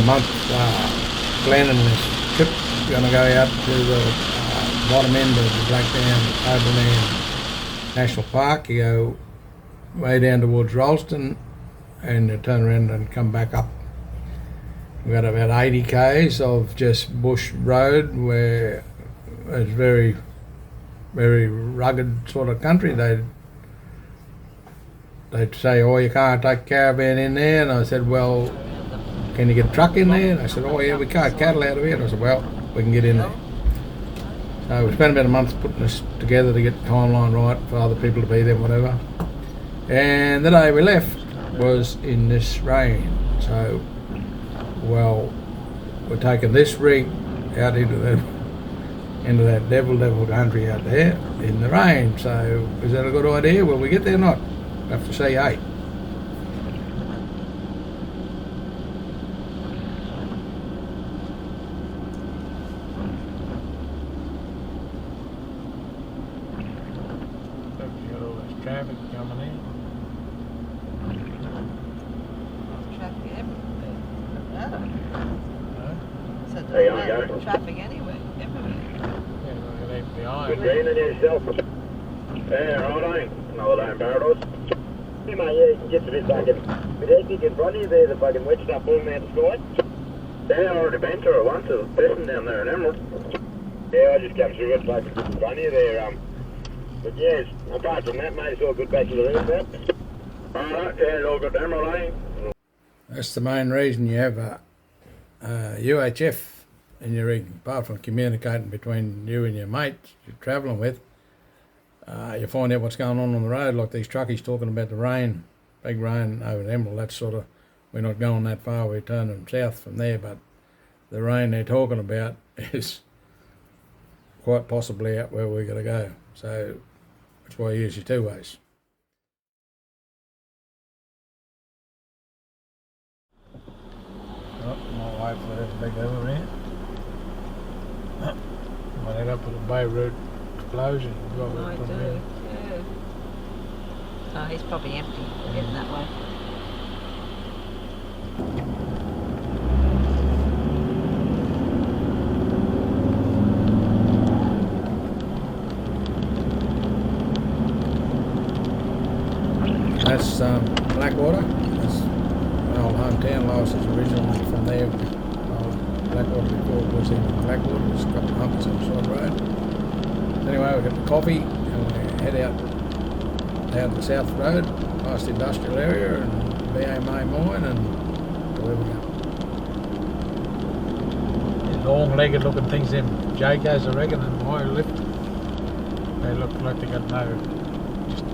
a month planning this trip. We're going to go out to the bottom end of the Blackdown Overland National Park. You go way down towards Rolleston and you turn around and come back up. We've got about 80 k's of just bush road where it's very, very rugged sort of country. They'd say, oh, you can't take a caravan in there. And I said, well, can you get a truck in there? And I said, oh yeah, we can't cattle out of here. And I said, well, we can get in there. So we spent about a month putting this together to get the timeline right for other people to be there, whatever. And the day we left was in this rain. So, well, we're taking this rig out into that devil country out there in the rain. So is that a good idea? Will we get there or not? Have to say, hey. Got all this traffic coming in. Traffic everywhere. So Hey, there's traffic anyway, everywhere. Yeah, look at that behind. Good raining yourself. Yeah, right on. Another line barrels. Hey man, yeah, you can get to this fucking with hectic in front of you there, the fucking witch stuff pulling out the sky. They already been through it once, a person down there in Emerald. Yeah, I just came through it like in front of you there, but yes, apart from that, mate, it's all good back to the roof now. Alright, yeah, it's all good, Emerald, eh? That's the main reason you have a UHF in your rig, apart from communicating between you and your mates you're travelling with. You find out what's going on the road, like these truckies talking about the rain, big rain over in Emerald. That's sort of, we're not going that far, we're turning south from there, but the rain they're talking about is quite possibly out where we're going to go. So that's why you use your two ways. Oh, might wait for this big over here. Might end up with a Beirut explosion. I do, yeah. Oh, he's probably empty, heading that way. That's Blackwater. That's my old hometown. Lois is originally from there. Blackwater before it was even Blackwater. There's a couple of humpers on the side road. Anyway, we got the coffee and we head out down the south road, past the industrial area and BMA mine and where we go. Long-legged looking things, them JKs I reckon, and high lift. They look like they got no, just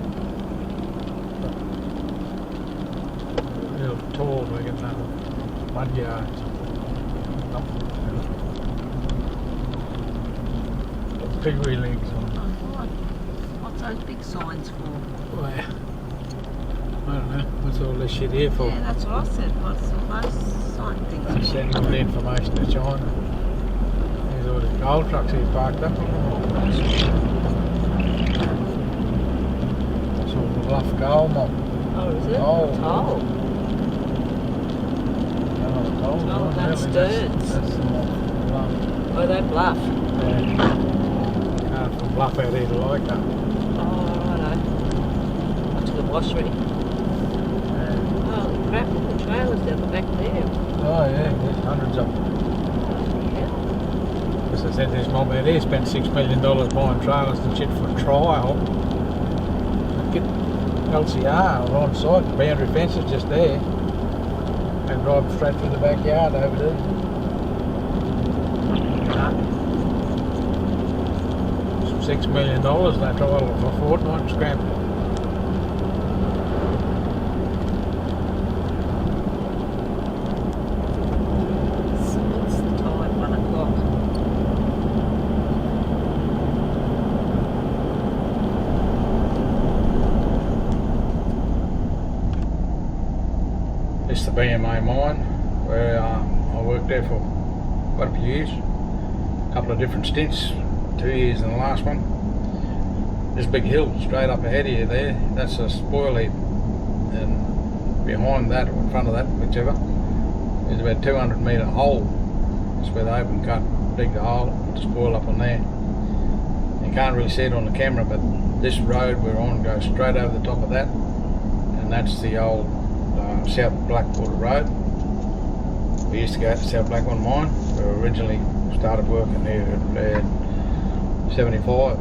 real tall, they got no mud yards. Big wheel legs on. What's those big signs for? Well, I don't know. What's all this shit here for? Yeah, that's what I said. What's all those sign things I'm sending all the information to China. There's all the gold trucks here parked up. It's all the Bluff gold mob. Oh, is it? Gold. Oh. Oh, that's Stearns. That's the mob. Oh, they bluff. Yeah. Can't from Bluff out here to like that. Oh, righto. Up to the washery. Yeah. Oh, crap, the trailers down the back there. Oh yeah, there's hundreds of them. Yeah. As I said, this mob out here spent $6 million buying trailers and shit for trial. Get LCR on site, the boundary fence is just there. And drive straight through the backyard over there. $6 million they trial for a fortnight and scrambled. What's the time? 1 o'clock. This is the BMA mine where I worked there for quite a few years. A couple of different stints, 2 years in the last one. This big hill straight up ahead of you there, that's a spoil heap. And behind that, or in front of that, whichever, There's about 200 metre hole. That's where the open cut digged a hole, put the spoil up on there. You can't really see it on the camera, but this road we're on goes straight over the top of that, and that's the old South Blackwater Road. We used to go to South Blackwater Mine. We originally started working there at 75.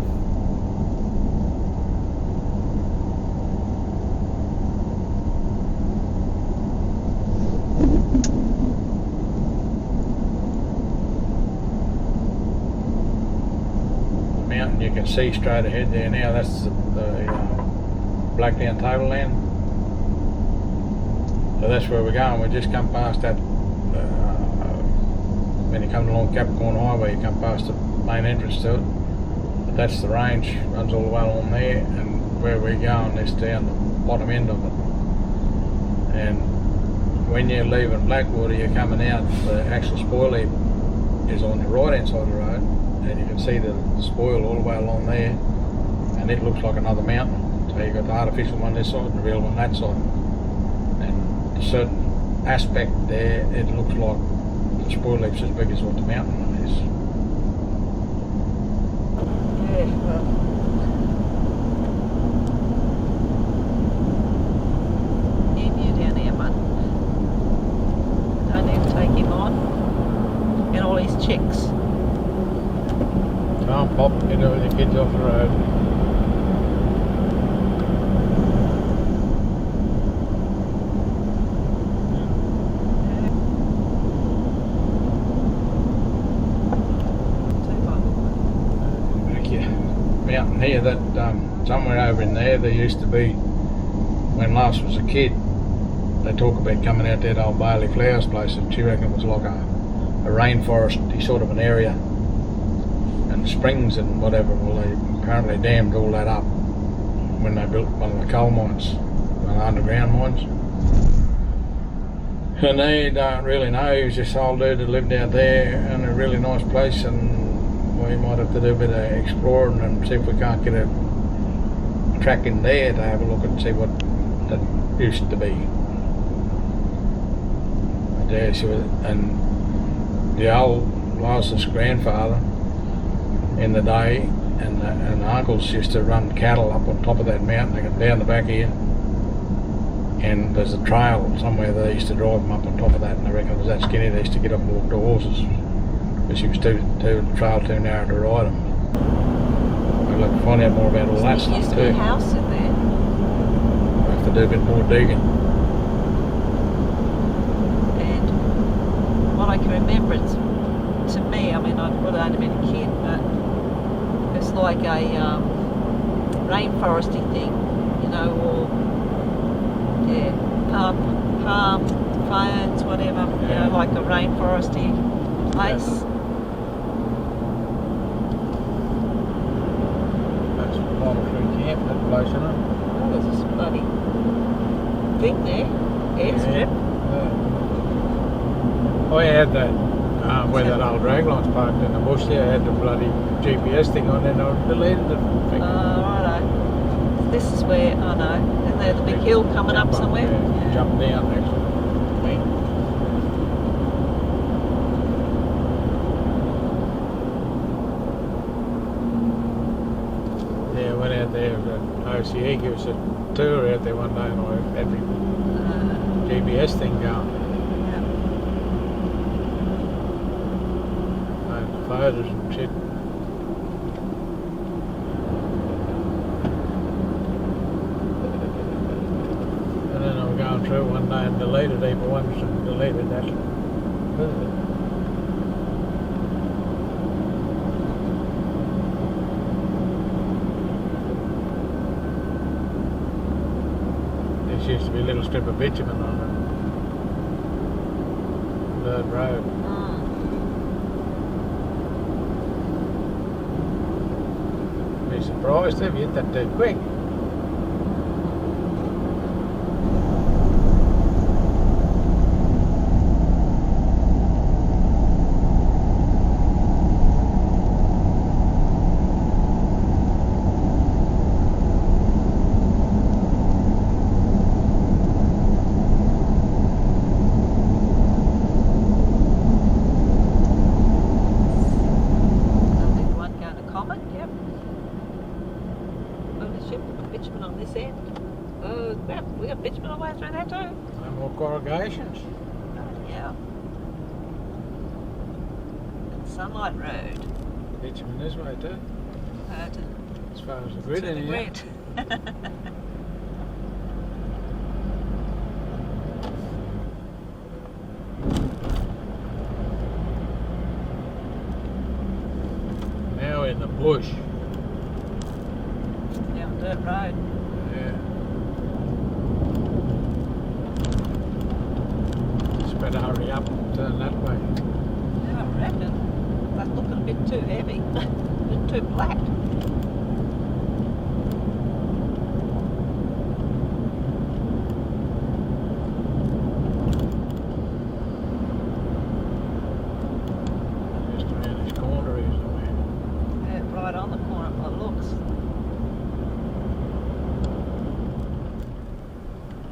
Mountain you can see straight ahead there now, that's the Blackdown Tableland. So that's where we're going. We just come past that, when you come along Capricorn Highway, you come past the main entrance to it. But that's the range, runs all the way along there, and where we're going is down the bottom end of it. And when you're leaving Blackwater, you're coming out, the actual spoil heap is on the right hand side of the road, and you can see the spoil all the way along there, and it looks like another mountain. So you've got the artificial one this side and the real one that side. And a certain aspect there, it looks like the spoil heap's as big as what the mountain one is. Yeah, well. You knew down here, bud. Don't need to take him on. And all his chicks. Can't pop, you know, with the kids off the road. Mountain here, that somewhere over in there used to be, when Lass was a kid, they talk about coming out there to old Bailey Flowers' place, and she reckoned it was like a rainforesty sort of an area, and springs and whatever. Well, they apparently dammed all that up when they built one of the coal mines, one of the underground mines. And they don't really know, he was this old dude that lived out there in a really nice place, and we might have to do a bit of exploring and see if we can't get a track in there to have a look and see what that used to be. But yeah, and the old Lars's grandfather in the day and the uncles used to run cattle up on top of that mountain. They got down the back here, and there's a trail somewhere they used to drive them up on top of that, and I reckon it was that skinny they used to get up and walk the horses. But she was the trail too narrow to ride them. I'd like to find out more about all that stuff used to too. be a house in there. I have to do a bit more digging. And what I can remember, it's, to me, I mean, I've only been a kid, but it's like a rainforesty thing, you know, or yeah, palm ferns, whatever, you know, like a rainforesty place. Camp, that place, isn't it? Oh, there's this bloody thing there, airstrip. Yeah. I had that, where that old dragline's parked in the bush there, I had the bloody GPS thing on and I deleted the thing. Righto. This is where, oh no, isn't there the big hill coming up somewhere? Yeah. Jump down actually. Yeah, I went out there, OCE gave us a tour out there one day and I had my GPS thing going. Photos and shit. And then I was going through one day and deleted heap of ones and deleted that. This used to be a little strip of bitumen on the Bird Road. Surprised if you hit that too quick. this end. Oh, we got bitumen all the way through there too. No more corrugations. Yeah. And Sunlight Road. Bitumen this way too. As far as the grid To the in here. grid. Now we're in the bush. Down dirt road. Yeah. Just better hurry up and turn that way. Yeah, I reckon. That's looking a bit too heavy. A bit too black. Just around this corner here somewhere. Yeah, right on the corner by the looks.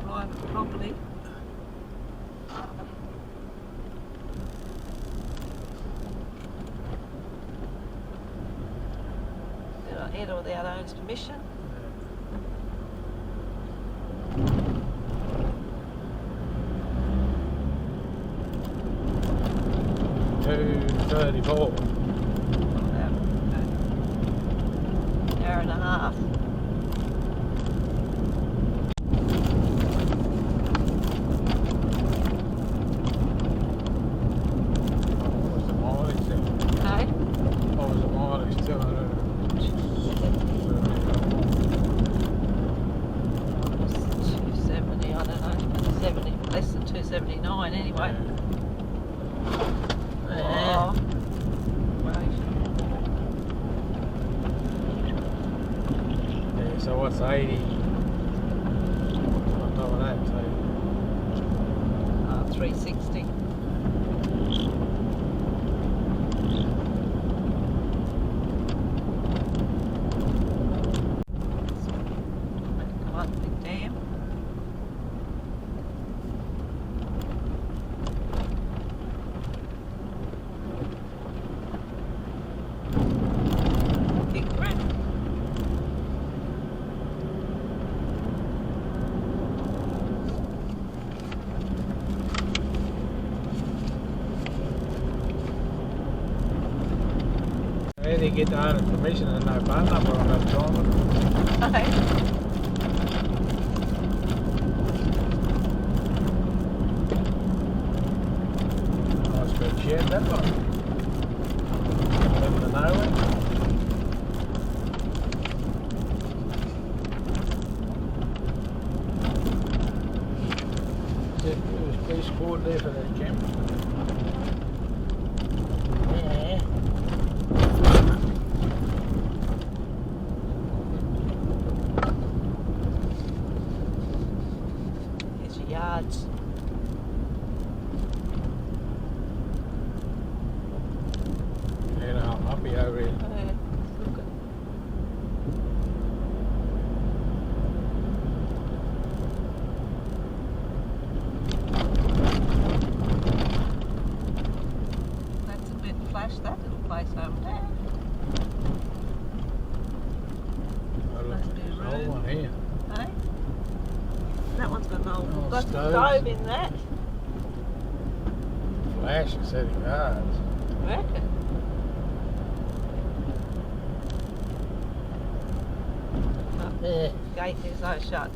Private property. Enter without owner's permission. 234. About an hour and a half. What was the mileage then? Okay. What was the mileage? 200. 270, I don't know. 70, less than 279 anyway. Oh. Right. Yeah, so what's 80? On top of that, so 360. Come on, big dam. Big rip. how do you get the owner's permission and no phone number on that driver? Okay. Nice big shed, that one. Middle of nowhere. There was police squad there for that camp. Yeah. Here's your yards. You know, I'll be over here. Look at that's a bit flash, that little place over there. Oh, look, Must be there's a a whole room. one here. Hey? That one's got an old Oh, got a stoves. stove in that. Flash and setting guards. I reckon. Oh, gate is though shut.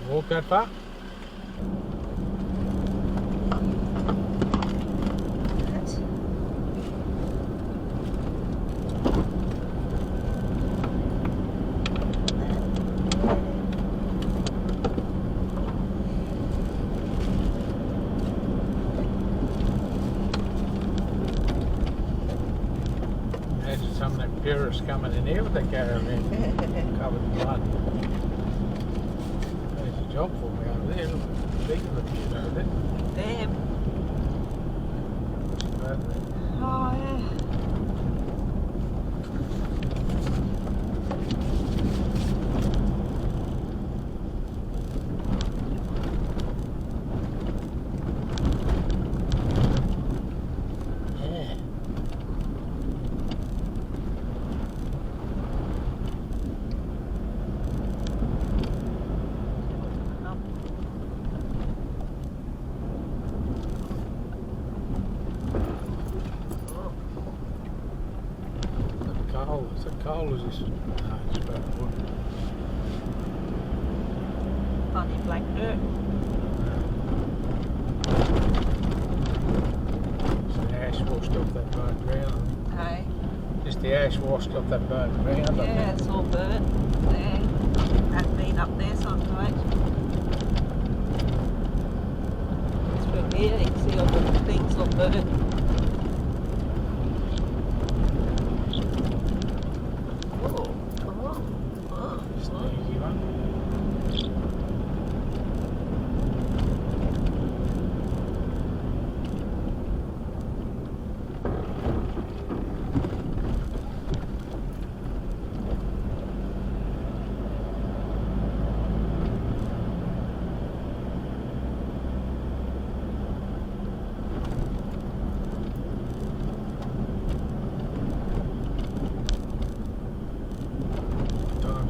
Walk that far? That's Imagine some of them purists coming in here with the caravan covered in blood. There's a job for me over there. Look, big of the shit over there. damn. But Oh yeah. coal is this? No, it's about wood. Funny black dirt. Just the ash washed off that burnt ground. Hey? Just the ash washed off that burnt ground. Yeah, it's all burnt there. I've been up there sometimes. It's from here, you can see all the things all burnt. Just an easy one.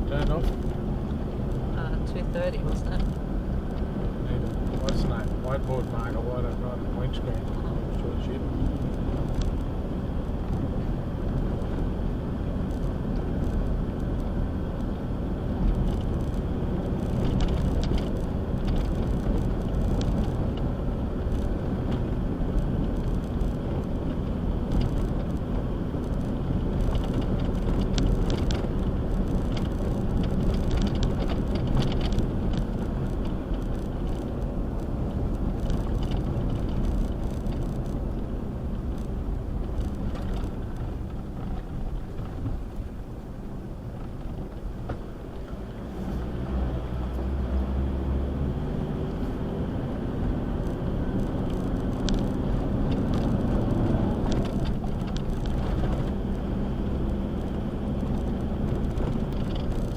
Turn off. 2:30, wasn't it? Need a, what's the name? Whiteboard marker, why don't I write windscreen? Short shit.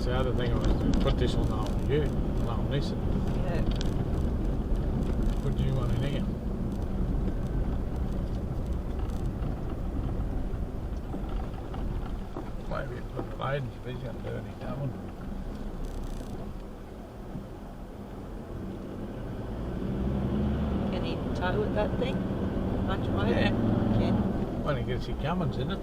The other thing I was to put this on the old ute, on the old Nissan. Yeah. Put you one in here. Maybe put the loading if he's going to do any going. Can he tow with that thing? Much weight? Yeah. Can. When he gets your Cummins in it.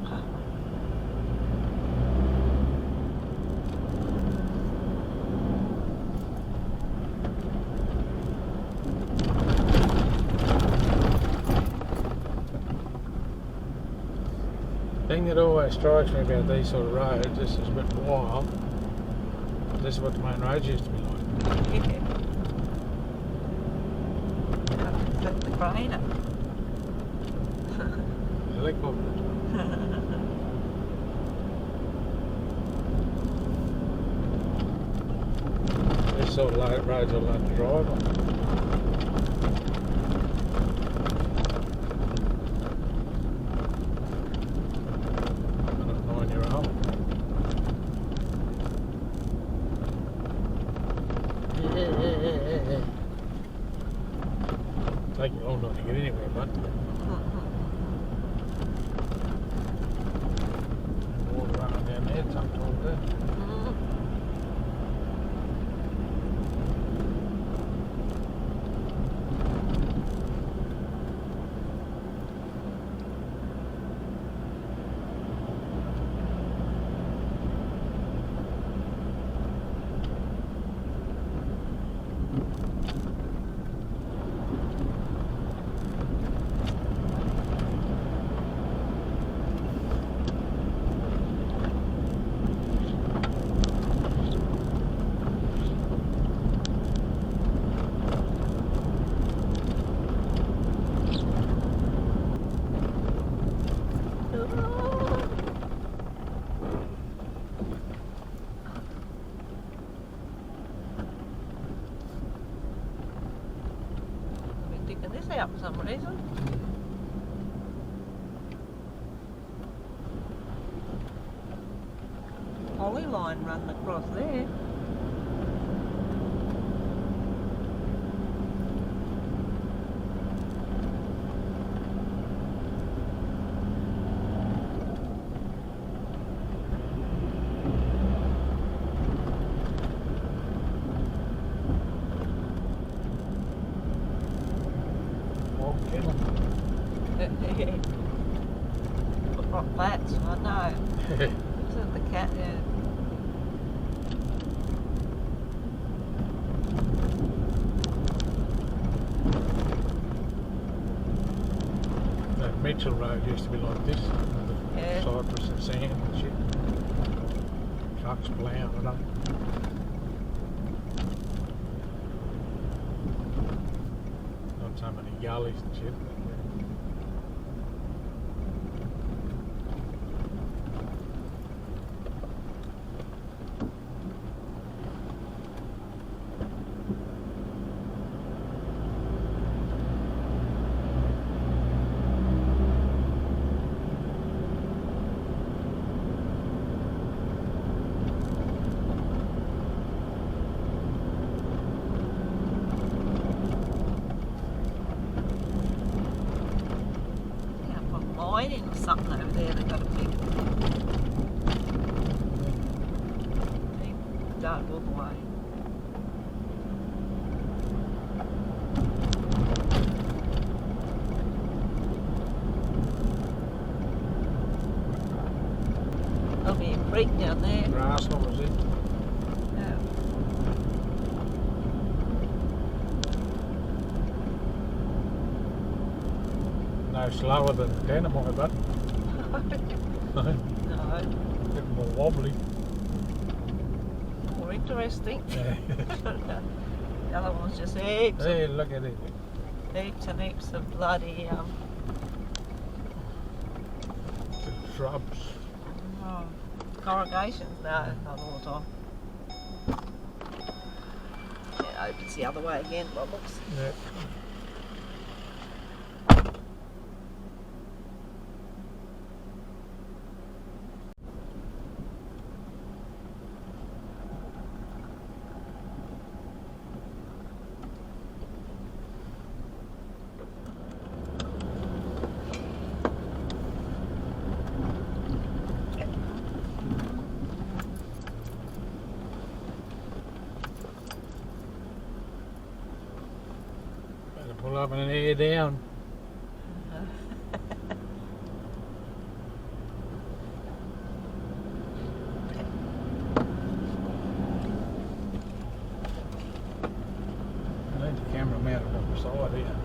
The thing that always strikes me about these sort of roads, this is a bit wild. This is what the main roads used to be like. Yeah. Flip the crane up. Helicopters. This sort of roads I learned to drive on. Take you long time to get anywhere, bud. Water running down there sometimes there. Digging this out for some reason. Poly line running across there. Rock flats, I know. Is it the cat? Mitchell Road used to be like this. Yeah. Cypress and sand and shit. Trucks ploughing it up. Not so many gullies and shit. Mining or something over there. They've got a big don't walk away. There'll be a creek down there. Grass, what was it? Yeah. No slower than dynamite, but No. bit more wobbly. More interesting. Yeah. The other one's just heaps, Hey, look at it. heaps and heaps of bloody The shrubs. corrugations. No, not all the time. Yeah, opens the other way again, by the looks. Yeah. Pull up and air down. I need the camera mounted on the side here.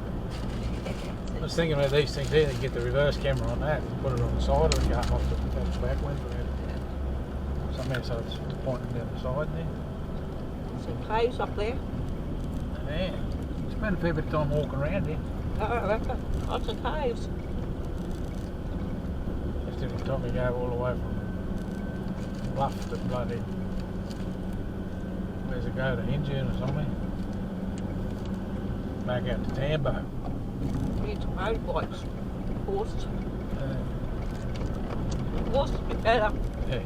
I was thinking about these things here, to get the reverse camera on that, and put it on the side of the car, off the back window. Somehow so it's pointing down the side there. Some caves up there. Yeah. Spent a fair bit of time walking around here. Oh, lots of caves. Just every time we go all the way from Bluff to bloody, where's it go, to Engine or something? Back out to Tambo. Huge motorbikes. Horses. Horses would be better. Yeah.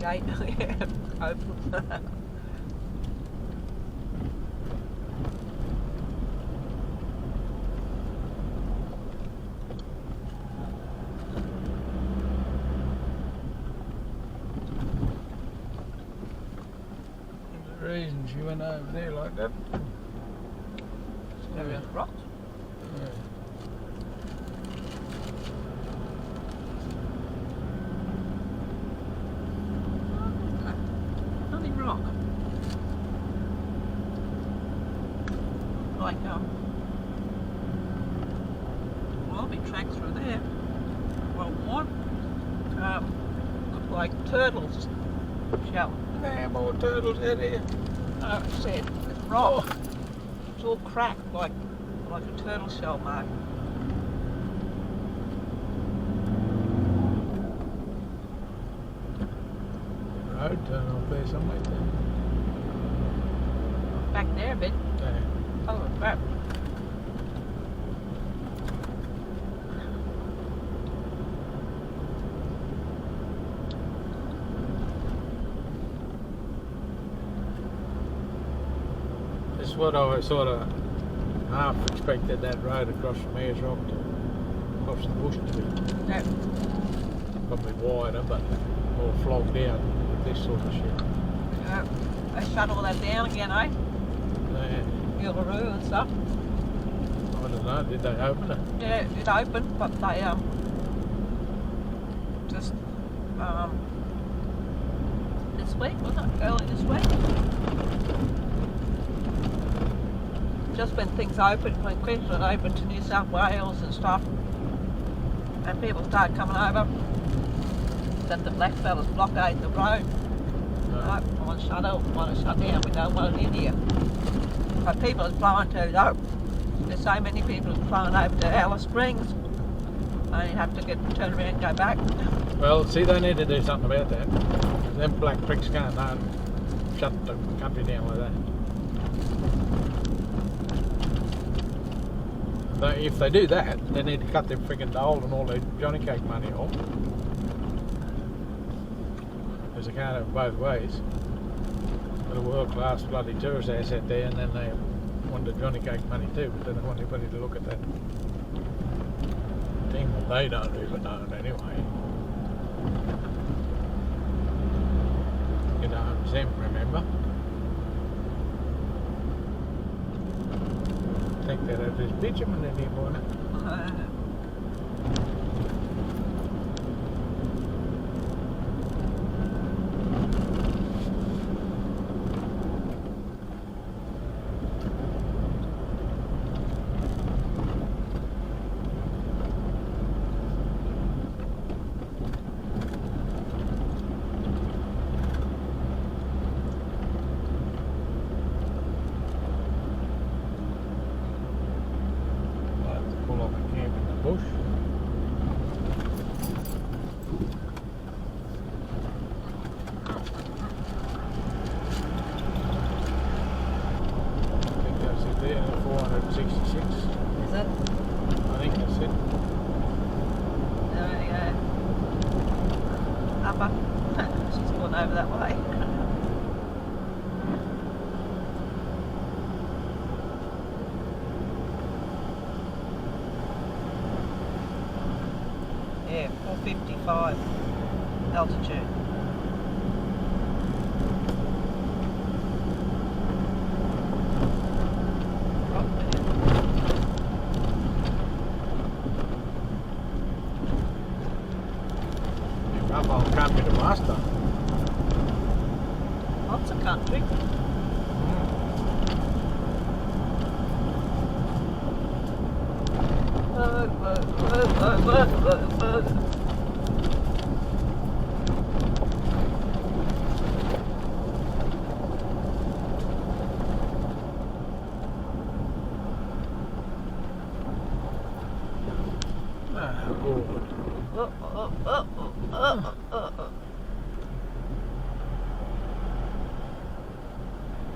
Gate, yeah, open. There's a reason she went over there like that. Maybe on the rocks. Yeah. Nothing rock. Like, well, there'll be tracks through there. Well, what? Look like turtles shell. Nah, more turtles out here. I said, it's rock. It's all cracked like a turtle shell mark. Road turn off there somewhere. Back there a bit. Yeah. Oh, crap. This is what I sort of half expected that road across from Ayers Rock to across the bush to be. Yeah. Probably wider, but all flogged out with this sort of shit. Yeah. They shut all that down again, eh? Yeah. Uluru and stuff. I don't know, did they open it? Yeah, it opened, but they just this week, wasn't it? Early this week. Just when things opened, when Queensland opened to New South Wales and stuff, and people started coming over, that the blackfellas blockade the road. No, want to shut down, we don't want it in here. But people are flying to, there's so many people flying over to Alice Springs, and you have to turn around and go back. Well, see, they need to do something about that. Because them black pricks can't shut the country down like that. If they do that, they need to cut their friggin' dole and all their Johnny Cake money off. Because they can't have it both ways. Got a world-class bloody tourist asset there, and then they want the Johnny Cake money too, but they don't want anybody to look at that thing that they don't even own anyway. You know, Sam, remember? Take that out of this bitumen in here, boy. Bush. I think that's it there, 466. Is it? I think that's it. There you go. Upper. She's gone over that way. Yeah, 455 altitude. Up on country to master. Lots of country.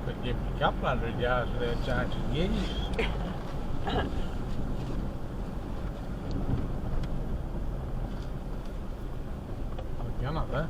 But give me a couple hundred yards without charging gears. I've done it there.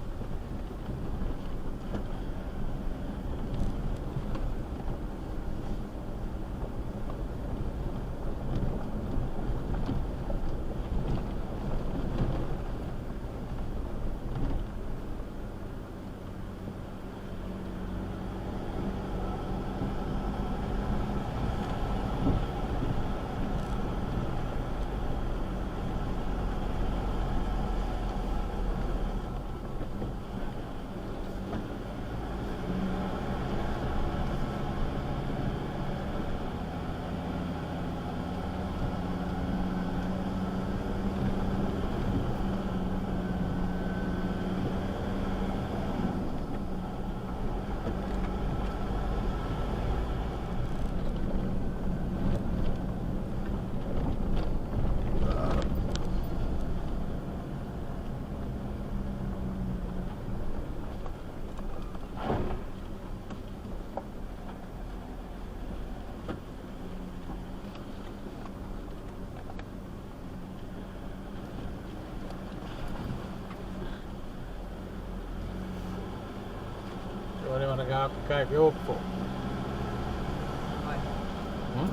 What do you want to go up to Cape York for?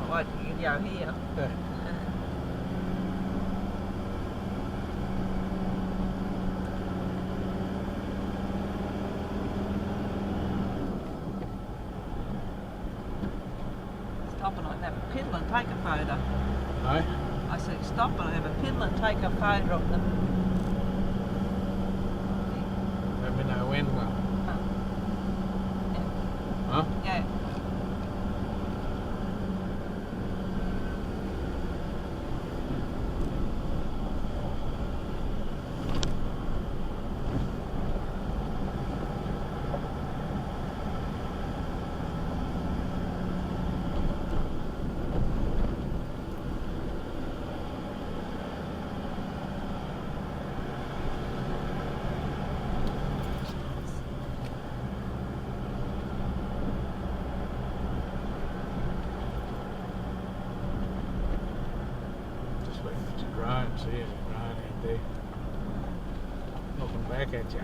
Right, you can go here. Yeah. Stop and I can have a piddle and take a photo. Eh? I said, stop and have a piddle and take a photo of them. Let me know when. Well. Huh? Yeah. Just waiting for it to dry and see it dry out there. Looking back at you.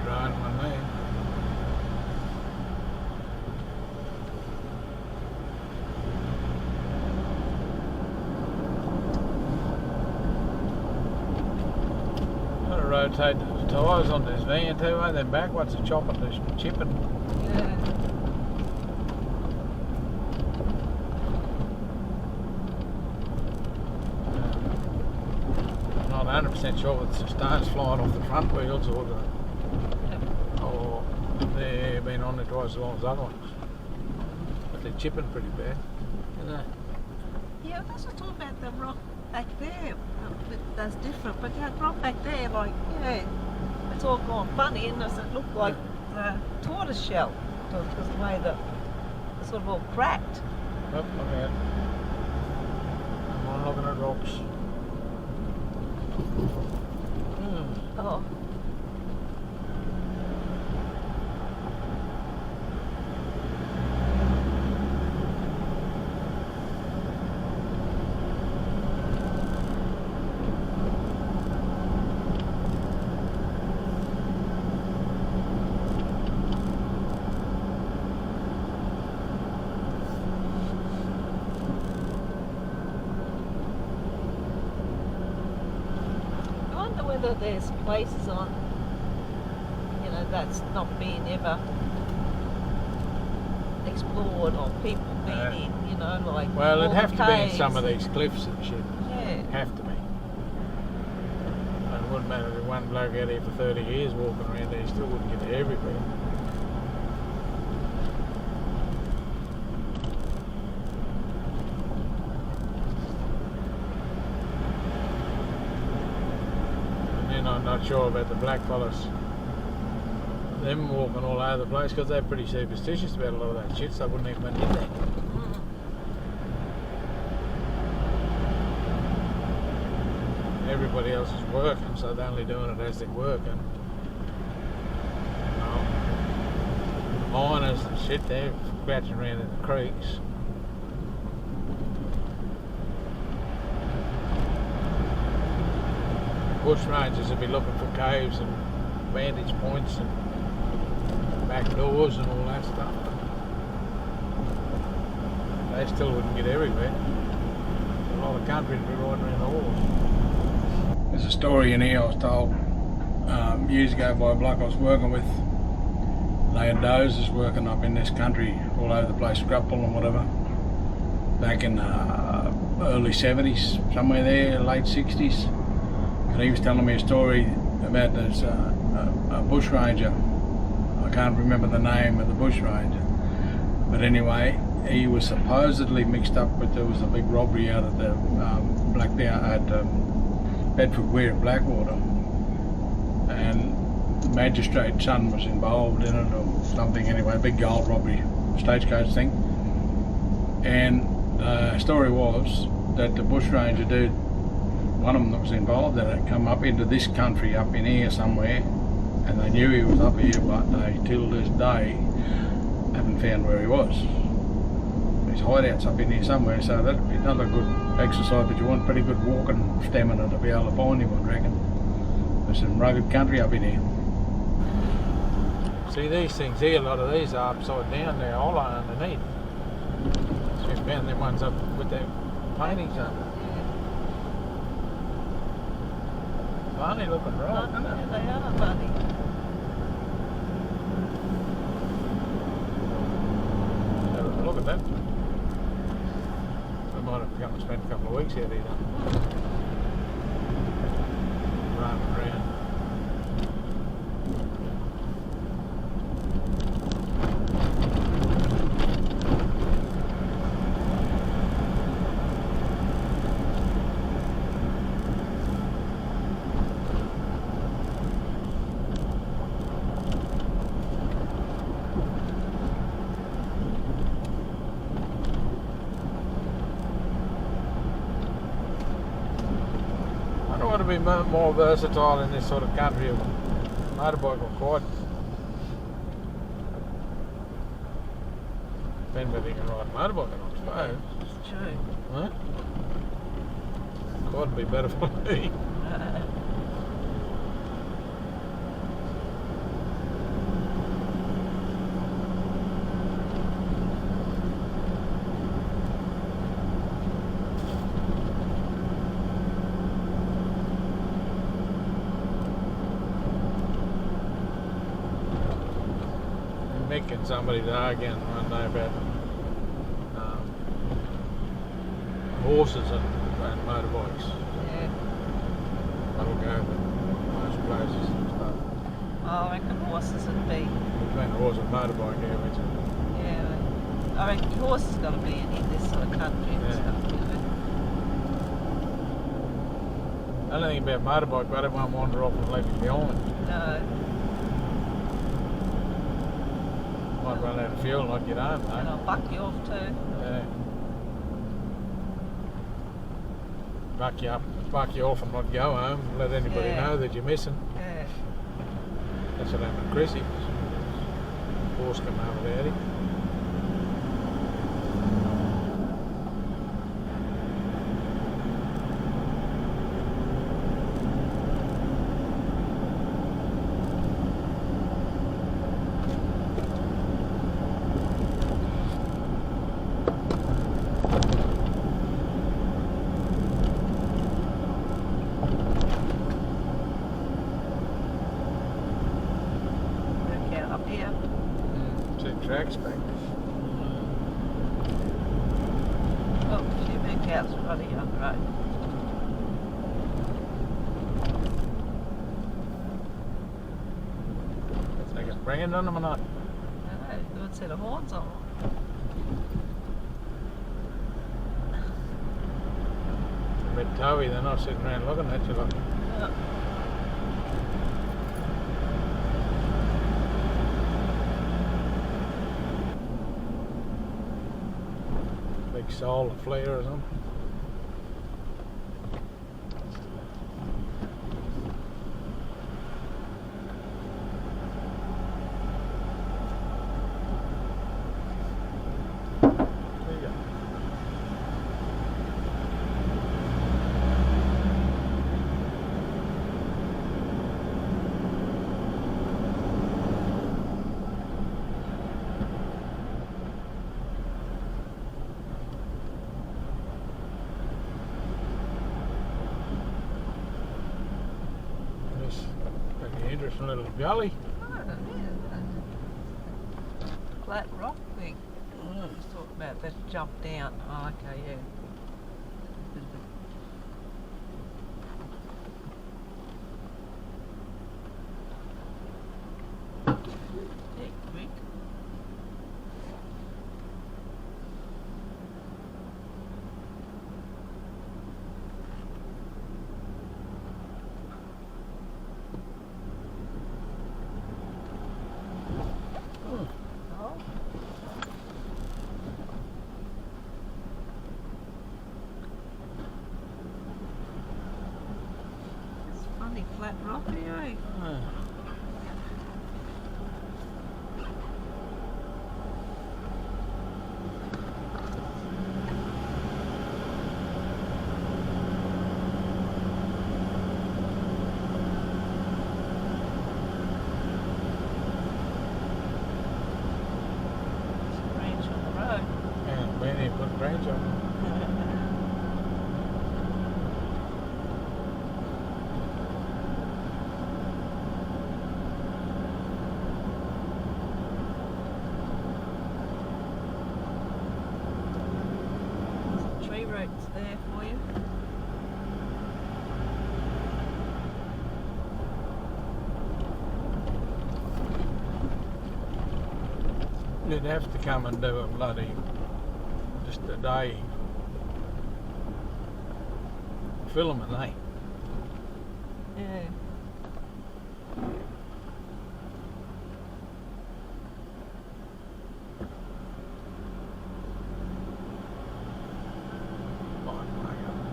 Drying one there. Gotta rotate the tyres on this van too, eh? Then backwards and chopping this chipping. Yeah. Not 100% sure if the stones flying off the front wheels or they've been on there twice as long as other ones. But they're chipping pretty bad, you know. Yeah, that's what I'm talking about, the rock back there. That's different, but that rock back there, like, yeah, it's all gone funny, and it looked like the tortoise shell, because the way it's sort of all cracked. Yep, look at it. I'm looking at rocks. Oh. Whether there's places on, you know, that's not being ever explored or people being in, you know, like. Well, it'd have to be in caves. some of these cliffs and shit. Yeah. Have to be. And it wouldn't matter if one bloke out here for 30 years walking around there, he still wouldn't get to everywhere. I'm not sure about the black fellas, them walking all over the place, because they're pretty superstitious about a lot of that shit, so they wouldn't even been in there. Everybody else is working, so they're only doing it as they work. And miners and shit, they're crouching around in the creeks. Bush rangers would be looking for caves and vantage points and back doors and all that stuff. They still wouldn't get everywhere. A lot of country to be riding around the horse. There's a story in here I was told years ago by a bloke I was working with. They had dozers working up in this country all over the place, Grapple and whatever, back in early 70s, somewhere there, late 60s. And he was telling me a story about this a bushranger. I can't remember the name of the bushranger, but anyway, he was supposedly mixed up with, there was a big robbery out at the Bedford Weir at Blackwater, and the magistrate's son was involved in it or something anyway, a big gold robbery, stagecoach thing. And the story was that the bushranger dude, one of them that was involved in it, come up into this country up in here somewhere, and they knew he was up here, but they till this day haven't found where he was. His hideout's up in here somewhere, so that'd be another good exercise, but you want pretty good walking stamina to be able to find him, I reckon. There's some rugged country up in here. See these things here, a lot of these are upside down, they're hollow underneath. So you found them ones up with their paintings on. Funny looking rock, isn't it? They are funny. Look at that. I might have come and spent a couple of weeks here, there, running around. I want to be more versatile in this sort of country. Motorbike or quad. Depends whether you can ride a motorbike or not, I suppose. It's true. Huh? Quad would be better for me. Mick and somebody was arguing one day about horses and motorbikes. Yeah. That'll go to most places and stuff. Oh, I reckon horses would be. Between the horse and motorbike, yeah, which is, Yeah. I reckon horses got to be in this sort of country and Yeah. stuff, you know. I don't think about motorbike, but I don't want to wander off and leave it behind. No. Might run out of fuel and not get home, And though. I'll buck you off too. Yeah. Buck you off and not go home, let anybody Yeah. know that you're missing. Yeah. That's what happened to Chrissy. Horse come over without him. Work out up here. See tracks back. Oh, a few big cows running on the road. They can bring it on them or not. No, good set of horns on them. A bit towy, they're not sitting around looking at you like. Yeah. Big solar flare or something. There you go. interesting little gully. Oh, yeah. Flat rock thing. Just talking about that jump down. Oh, okay, yeah. Yeah, quick. Oh. It's funny flat rock, eh? Ranch on the road. Yeah, man, they put range on. Tree roots there for you. You'd have to come and do a bloody, just a day filming, eh? Yeah.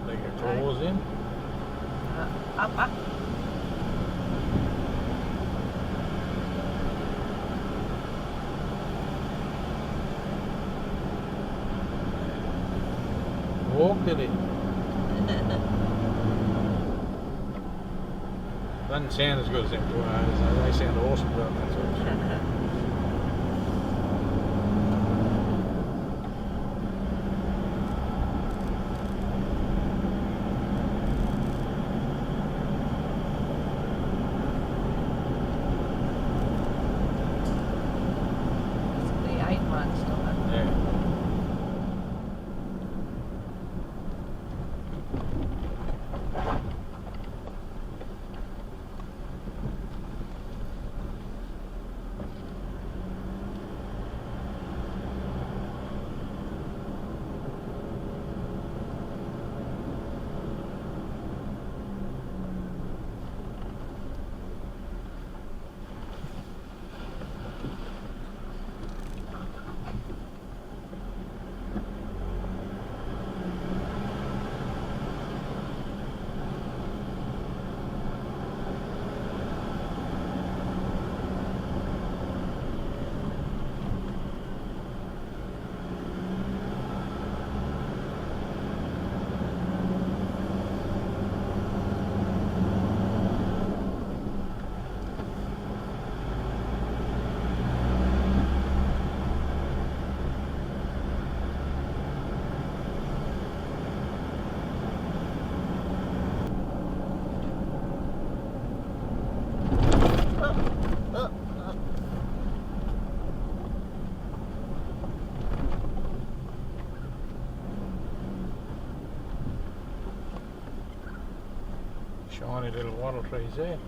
Dig your claws in. Up. Walk did it. Doesn't sound as good as them toys. They sound awesome, don't they? It's the 8 months time. Yeah. Shiny little wattle trees there.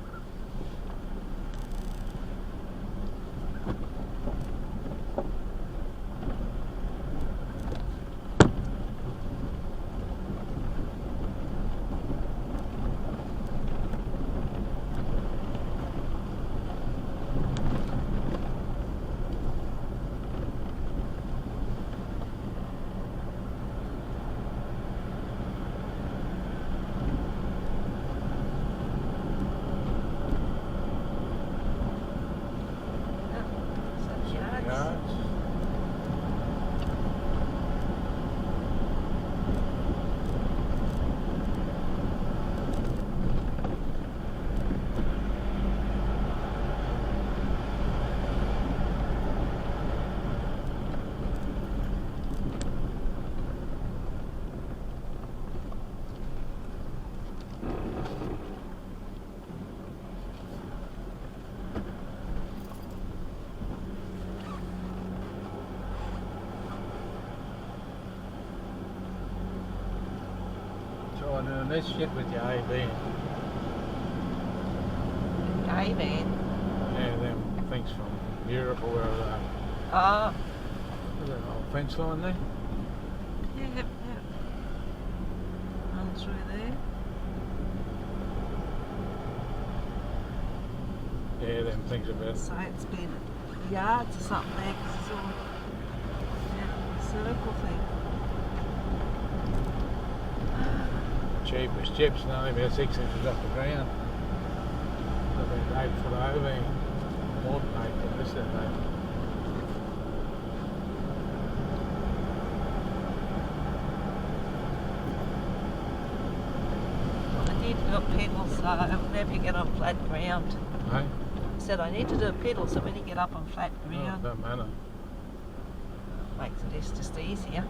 bother doing this shit with your A-van. A-van. Yeah, them things from Europe or wherever they are. Oh, Is that an old fence line there? yeah. On through there. Yeah, them things about. So it's been yards or something there because it's all a circle thing. Cheapest chips and only about 6 inches off the ground. They've been 8 foot over, more than 8 foot, this is 8. I need to do a pedal so whenever you get on flat ground. Hey? I said I need to do a pedal so when you get up on flat Oh, ground, don't matter. makes it just easier.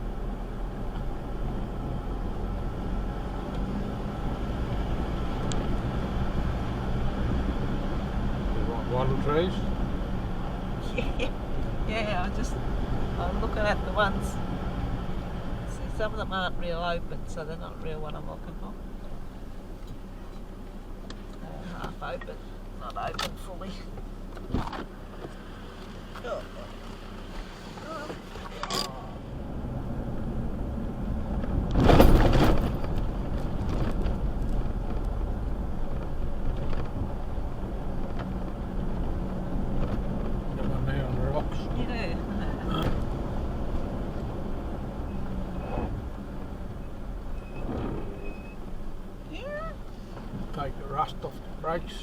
You want wattle trees? Yeah, I'm looking at the ones. See, some of them aren't real open, so they're not real what I'm looking for. Half open, not open fully. Oh. Got one there on the rocks. Yeah. Yeah. Take the rust off the brakes.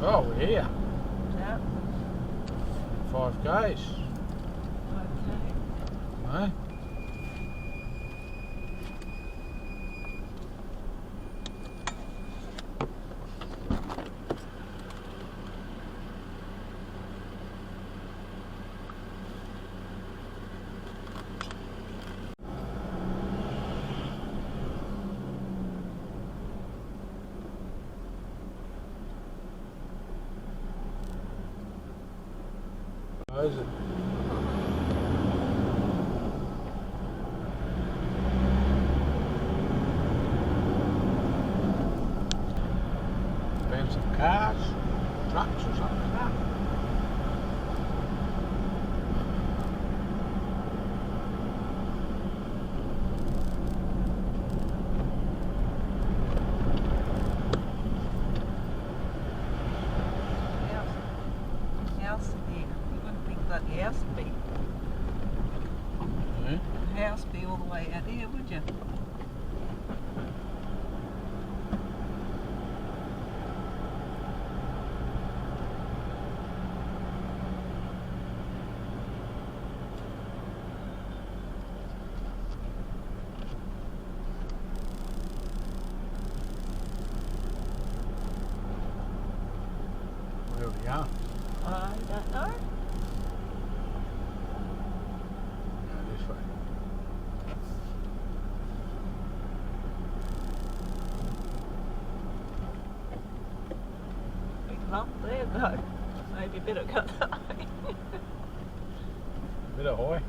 Oh, we're here. Yeah. 5 Ks. Okay. Hey? Close it. Been some cars, trucks or something like that. House there. You wouldn't think that the house would be. Yeah. The house be all the way out here, would you? Where we are. I don't know. No, this way. Big lump there though. Maybe better go that way. Bit of hoy.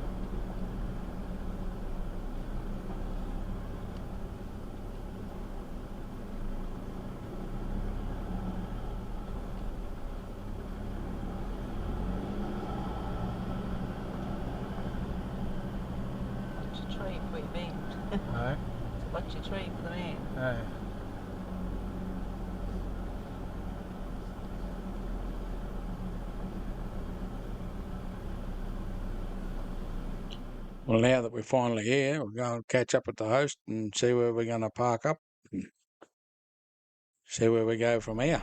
Watch your tree for your bend. Hey? Watch your tree for the man. Hey. Well, now that we're finally here, we'll go and catch up with the host and see where we're going to park up. See where we go from here.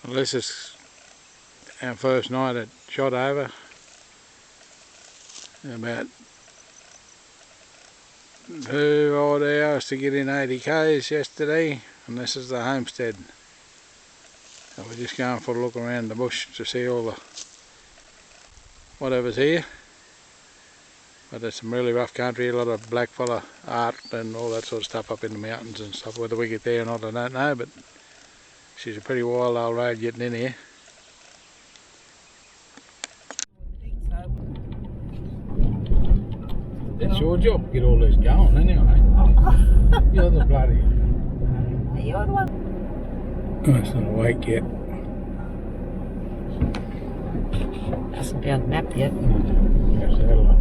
Well, this is our first night at Shotover. About 2 odd hours to get in 80 k's yesterday, and this is the homestead. So we're just going for a look around the bush to see all the whatever's here. But it's some really rough country, a lot of blackfella art and all that sort of stuff up in the mountains and stuff. Whether we get there or not I don't know, but she's a pretty wild old road getting in here. It's your job to get all this going anyway. You're the bloody... You're the one. Oh, it's not awake yet. Hasn't been on the map yet. Yes, hello.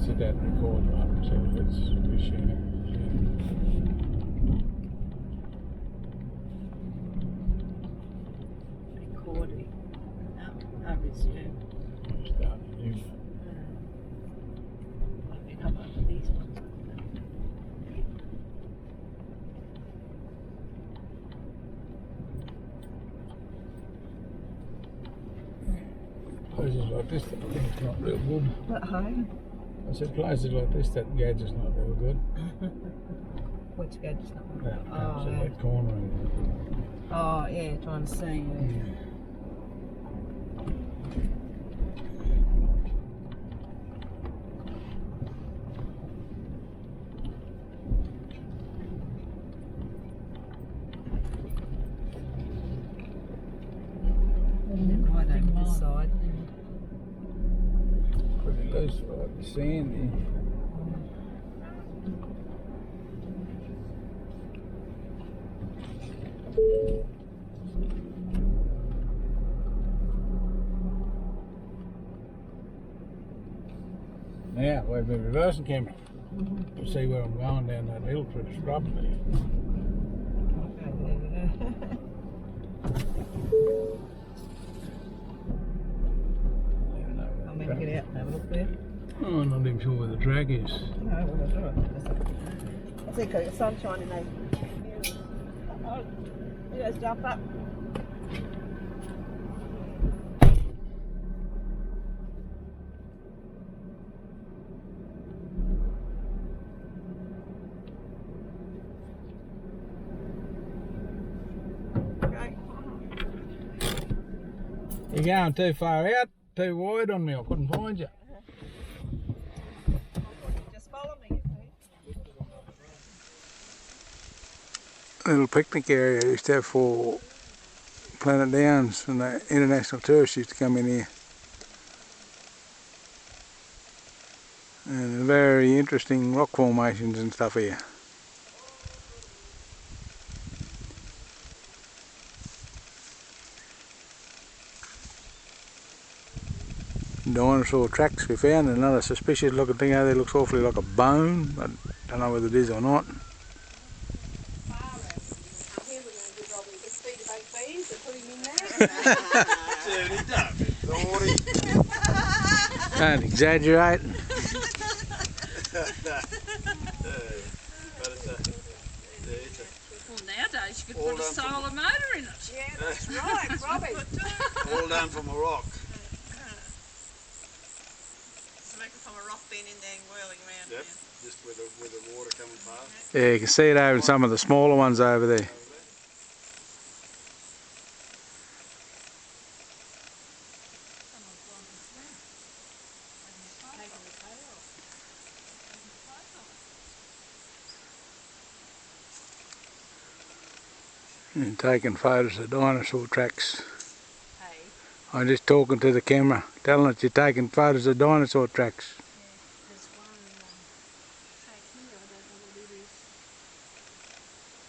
Sit that and record right and see if it's fishing. Recording. I resume. Start new. I've been up over these ones. Places like this, I think it's not real good. What, home? I said places like this, that gadget's not real good. Which gadget's not one? That comes in yeah. that corner and... Oh, yeah, trying to see. Right over this side. Pretty loose, like the sandy. Now we've been reversing camera to see where I'm going down that hill through the scrub there. Okay, there we go. I'm going to get out and have a look there. Oh, I'm not even sure where the track is. No, well, that's all right. I think the sun's shining there. Oh, there's jump up. Okay. You're going too far out, too wide on me, I couldn't find you. Just follow me, you see. Little picnic area used to have for Planet Downs, and the international tourists used to come in here. And very interesting rock formations and stuff here. Dinosaur tracks we found, another suspicious looking thing out there, looks awfully like a bone, but don't know whether it is or not. Don't exaggerate. Well, nowadays you could put a solar motor in it. Yeah, that's right, Robbie. All down from a rock. So make it from a rock being in there and whirling around. Yep. Just with the water coming past. Yeah, you can see it over in some of the smaller ones over there. And taking photos of dinosaur tracks. Hey, I'm just talking to the camera, telling it you're taking photos of dinosaur tracks. there's one track here, I don't know what it is.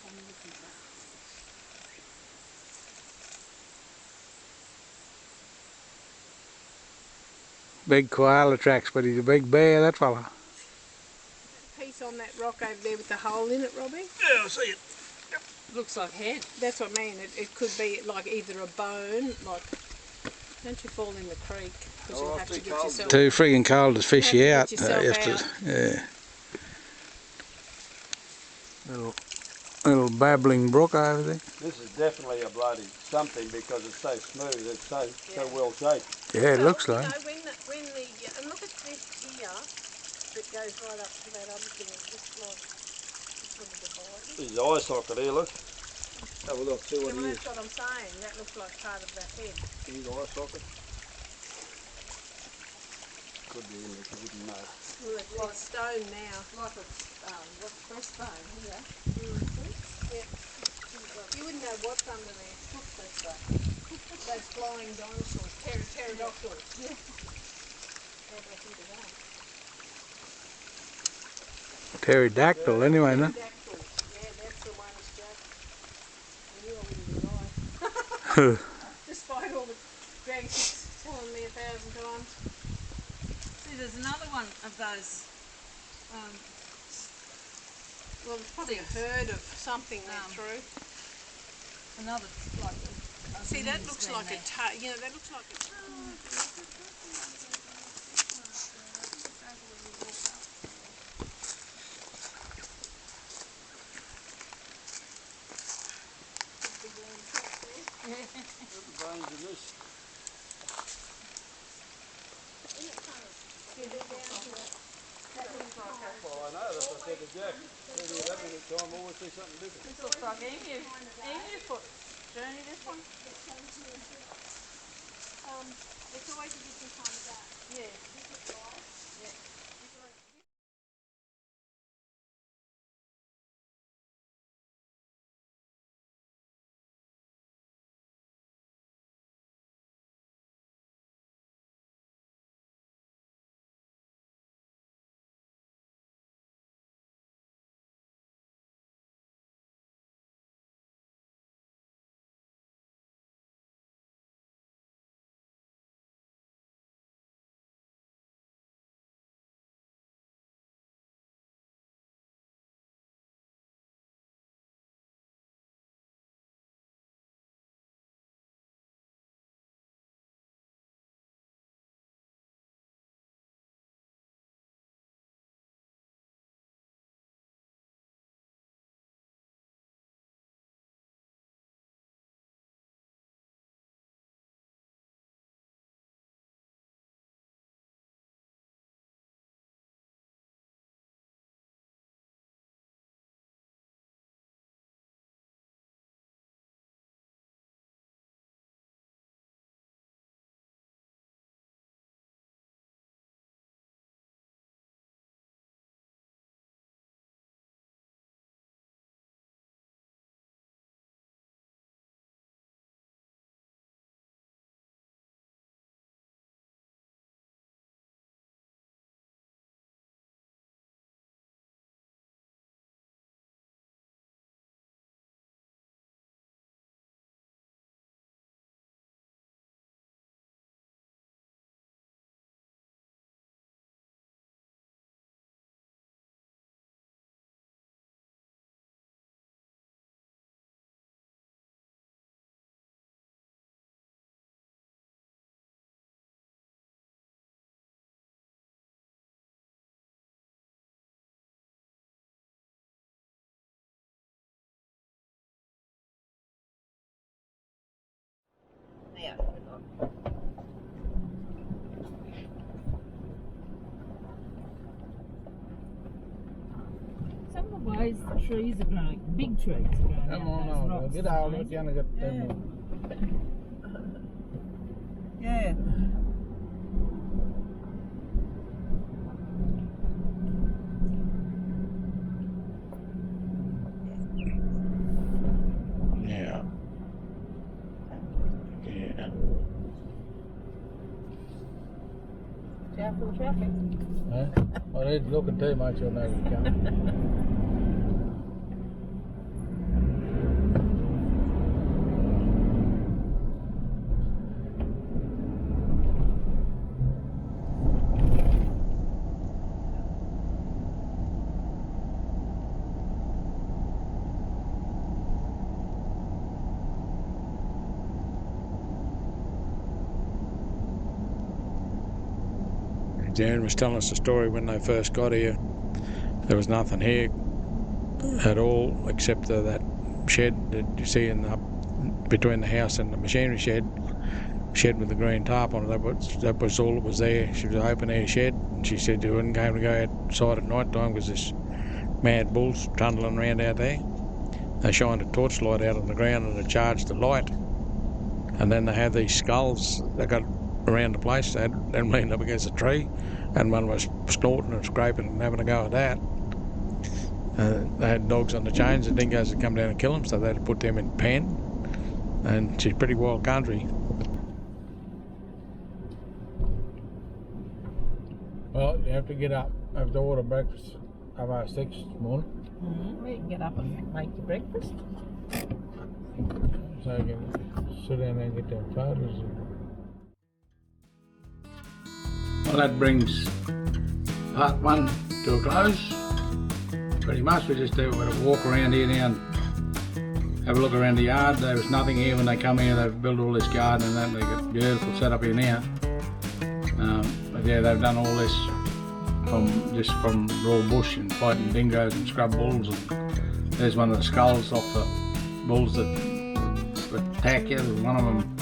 I'm looking for it. Big koala tracks, but he's a big bear, that fella. Piece on that rock over there with the hole in it, Robbie? Yeah, I see it. Looks like head. That's what I mean. It could be like either a bone, like Don't you fall in the creek because Oh, you'll I have to think get I'll yourself. Too friggin' cold to fish you You have out. to get yourself Yeah. Little babbling brook over there. This is definitely a bloody something because it's so smooth. It's so well shaped. Yeah, it Well, looks like. You know, when the and look at this here that goes right up to that other thing. It looks like it's sort of divided. This is eye socket here. Look. Have a look. See Yeah, what well, he that's is. what I'm saying. That looks like part of the head. His eye socket. Could be in there. You wouldn't know. Well, it's stone now. Like it's what's breastbone here. Yeah. You wouldn't know what's under there. What's breastbone? Those flying dinosaurs, pterodactyls. Yeah. How'd I think of that? Pterodactyl, anyway, no? Pterodactyls. Yeah, that's the ones, Jack. I knew I wouldn't be right. Despite all the grandkids telling me 1,000 times. See, there's another one of those. Well, there's probably a herd of something there through. Another like. See, that looks like a tail. You know, that looks like a Put the bones in this. Well, I know. That's what I said to Jack. Every 11 minute time, I always see something different. This looks like emu foot. Journey, this one. It's always a different time of day. Yeah. Yeah. Some of the ways the trees are growing, big trees are growing. Come on, on. Get out of it. You're going to get them. Yeah. Yeah. Yeah. Careful traffic. Huh? Well, he's looking too much, you'll know he's coming. Jan was telling us the story when they first got here. There was nothing here at all except that shed that you see between the house and the machinery shed with the green tarp on it. That was all that was there. She was an open air shed, and she said you wouldn't game to go outside at night time because there's mad bulls trundling around out there. They shined a torchlight out on the ground and it charged the light. And then they had these skulls that got around the place. They had them leaned up against a tree, and one was snorting and scraping and having a go at that. They had dogs on the chains, the dingoes would come down and kill them, so they had to put them in pen. And she's pretty wild country. Well, you have to get up, have to order breakfast at 6 this morning. Mm-hmm. You can get up and make your breakfast. So you can sit down there and get them photos. Well, that brings part 1 to a close. Pretty much we just do a bit of walk around here now and have a look around the yard. There was nothing here when they come here. They've built all this garden and that. They got beautiful set up here now. But yeah, they've done all this from raw bush and fighting dingoes and scrub bulls. And there's one of the skulls off the bulls that attack you. One of them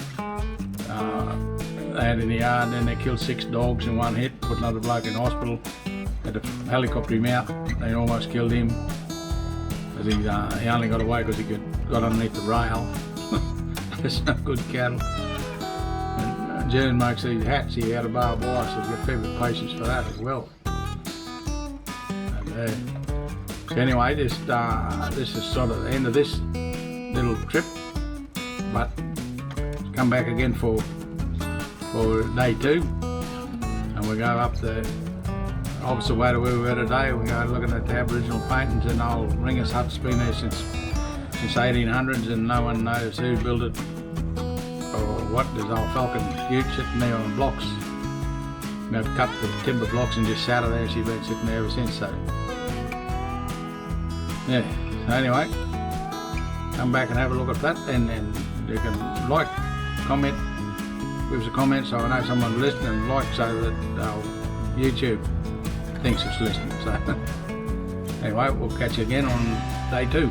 they had in the yard, then they killed 6 dogs in one hit, put another bloke in hospital, had to helicopter him out. They almost killed him because he only got away because he got underneath the rail. There's some good cattle. And June makes these hats here out of barbed wire, so we've got favorite patients for that as well. So anyway, this is sort of the end of this little trip, but come back again for day 2, and we go up the opposite way to where we were today. We go looking at the Aboriginal paintings and old ringers huts. Been there since 1800s, and no one knows who built it or what. There's old Falcon Ute sitting there on blocks. They've cut the timber blocks and just sat there. She's been sitting there ever since. So yeah. So anyway, come back and have a look at that, and you can like, comment, give us a comment so I know someone's listening, and like so that YouTube thinks it's listening. So anyway, we'll catch you again on day 2.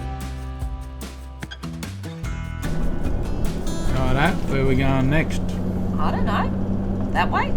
Righto, where are we going next? I don't know. That way?